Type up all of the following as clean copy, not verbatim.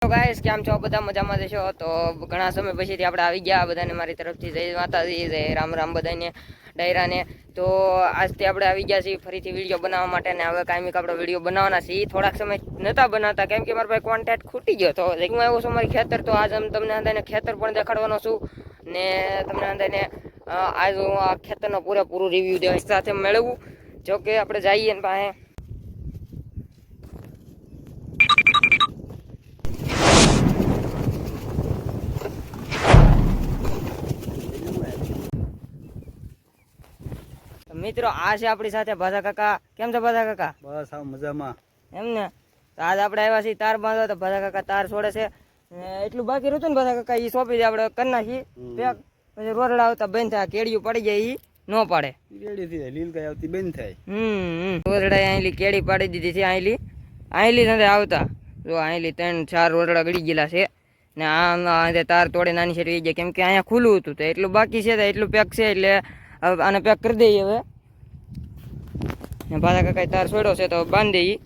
તો ગાઈસ કેમ છો બધા મજામાં જશો તો ઘણા સમય પછીથી આપણે આવી ગયા બધાને મારી તરફથી જય માતાજી જય રામ રામ બધાને ડાયરાને તો આજથી આપણે આવી ગયા છીએ ફરીથી વિડીયો બનાવવા માટે ને હવે કાયમિક આપણે વિડીયો બનાવવાના છીએ થોડાક સમય નહોતા બનાવતા કેમ કે મારા ભાઈ કોન્ટેક્ટ ખૂટી ગયો તો હું આવ્યો છું મારી ખેતર તો આજ તમને અંદાને ખેતર પણ દેખાડવાનો છું ને તમને અંદાને આજ હું આ ખેતરનો પૂરેપૂરું રિવ્યૂ દેવા સાથે મેળવું જો કે આપણે જઈએ ને પાસે મિત્રો આ છે આપણી સાથે ભાજા કાકા કેમ છે ભાજા કાકા બસ આ મજામાં એમ ને તો આજ આપણે આવ્યા છીએ તાર બાંધવા તો ભાજા કાકા તાર છોડે છે એટલું બાકી રહ્યું ને ભાજા કાકા એ સોંપી દે આપણે કરી નાખી પેક પછી રોરડા આવતા બંધ થાય કેડિયું પડી જાય એ ન પાડે રેડી લીલ કઈ આવતી બંધ થાય રોરડા અહીંલી કેડી પાડી દીધી છે અહીંલી નથી આવતા જો અહીંલી 3-4 રોરડા ગળી ગયેલા છે ને આમ તાર તોડે નાની છે રહી જાય કેમ કે અહીંયા ખુલ્લું હતું તો એટલું બાકી છે તો એટલું પેક છે એટલે આને પેક કરી દઈએ હવે ને ભાજા કાકા તાર છોડ્યો છે તો બાંધી દઈએ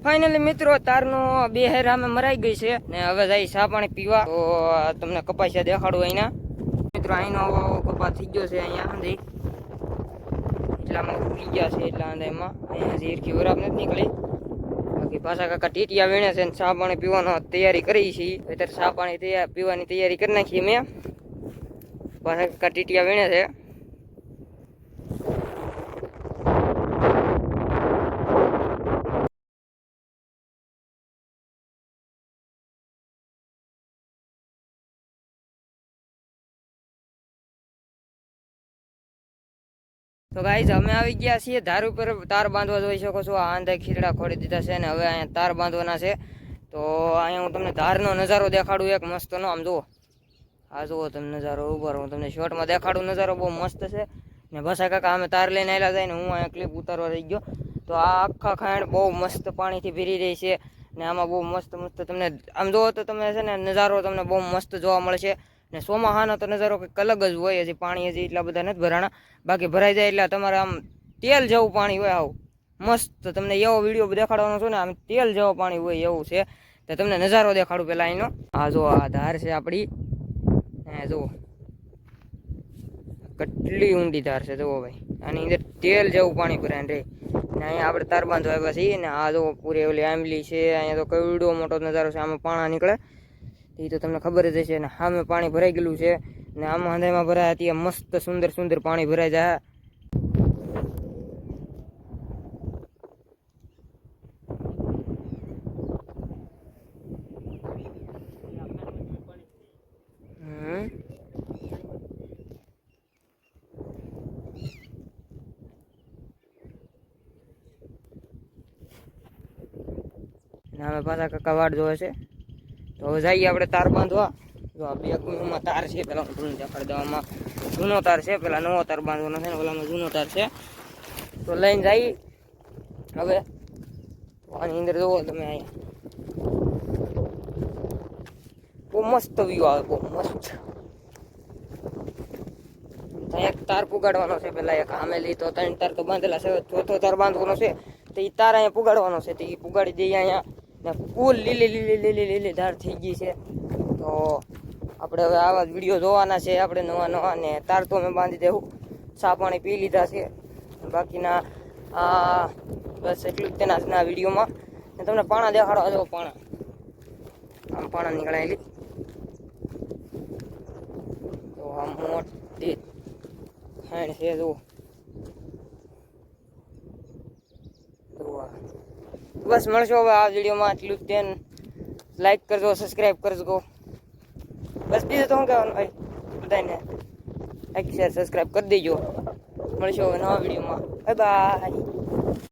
ફાઇનલી મિત્રો તારનો બે હેર અમે મરાઈ ગઈ છે ને હવે જાય ચા પાણી પીવા તો તમને કપાસિયા દેખાડું અહીંના મિત્રો અહીંનો કપા થઈ ગયો છે અહીંયા સુધી એટલામાં ઉગી ગયા છે એટલા અંદાજમાં અહીંયા ઝીરકી વરાબ નથી નીકળી બાકી પાછા કાકા ટીટિયા વીણે છે ને ચા પાણી પીવાનો તૈયારી કરી છે અત્યારે ચા પાણી પીવાની તૈયારી કરી નાખીએ મેં પાછા કાકા ટીટિયા વીણે છે તો ગાઈઝ અમે આવી ગયા છીએ ધાર ઉપર તાર બાંધવા જોઈ શકો છો આ આંધા ખીરડા ખોડી દીધા છે ને હવે અહીંયા તાર બાંધવાના છે તો અહીંયા હું તમને ધારનો નજારો દેખાડું એક મસ્તનો આમ જુઓ આ જુઓ તમે નજારો ઉભા હું તમને શોર્ટમાં દેખાડું નજારો બહુ મસ્ત છે ને ભસા કાકા અમે તાર લઈને આવેલા જાય ને હું અહીંયા ક્લિપ ઉતારવા રહી ગયો તો આ આખા ખાંડ બહુ મસ્ત પાણીથી ભરી રહી છે ને આમાં બહુ મસ્ત તમને આમ જુઓ તો તમે છે ને નજારો તમને બહુ મસ્ત જોવા મળશે ને ચોમાસાનો તો નજારો કંઈક અલગ જ હોય હજી પાણી હજી એટલા બધા નથી ભરાણા બાકી ભરાઈ જાય એટલે તમારે આમ તેલ જેવું પાણી હોય આવું મસ્ત તમને એવો વિડીયો દેખાડવાનો છે ને આમ તેલ જેવું પાણી હોય એવું છે તો તમને નજારો દેખાડું પેલા અહીંનો આ જો આ ધાર છે આપણી હે જુઓ કેટલી ઊંડી ધાર છે જુઓ ભાઈ આની અંદર તેલ જેવું પાણી ભરાય રે ને અહીંયા આપણે તાર બાંધવા આવ્યા છીએ ને આ જો પૂરી ઓલી આંબલી છે અહીંયા તો કેવડો મોટો નજારો છે આમાં પાણા નીકળે એ તો તમને ખબર જ હશે ને સામે પાણી ભરાઈ ગયેલું છે ને આમાં અંધામાં ભરાયા ત્યાં મસ્ત સુંદર પાણી ભરાઈ જાય અમે પાછા કાકા વાડ જોવે છે તો હવે જઈએ આપણે તાર બાંધવા જો આ બે ગુણમાં તાર છે પેલા હું તમને દેખાડી દેવામાં જૂનો તાર છે પેલા નવો તાર બાંધવાનો છે ને પેલામાં જૂનો તાર છે તો લઈને જઈએ હવે આની અંદર જુઓ તમે અહીંયા બહુ મસ્ત વ્યૂ આવે બહુ મસ્ત એક તાર પુગાડવાનો છે પેલા એક આમેલી તો 3 તાર તો બાંધેલા છે ચોથો તાર બાંધવાનો છે તો એ તાર અહીંયા પુગાડવાનો છે તો એ પુગાડી દઈએ અહીંયા ને ફૂલ લીલી ધાર થઈ ગઈ છે તો આપણે હવે આવા વિડીયો જોવાના છે આપણે નવા ને તાર તો મેં બાંધી દેવું ચા પાણી પી લીધા છે બાકીના બસ એટલું જ તેના વિડીયોમાં ને તમને પાણા દેખાડવા જો પાણા આમ પાણા નીકળાયેલી તો આમ મોટી ખાણ છે જો બસ મળશો હવે આ વિડીયોમાં આટલું જ. લાઈક કરજો, સબસ્ક્રાઈબ કરજો. બસ બીજું તો શું કહેવાનું ભાઈ બધાને લાઈક શેર સબસ્ક્રાઈબ કરી દેજો મળશું હવે નવા વિડીયોમાં બાય બાય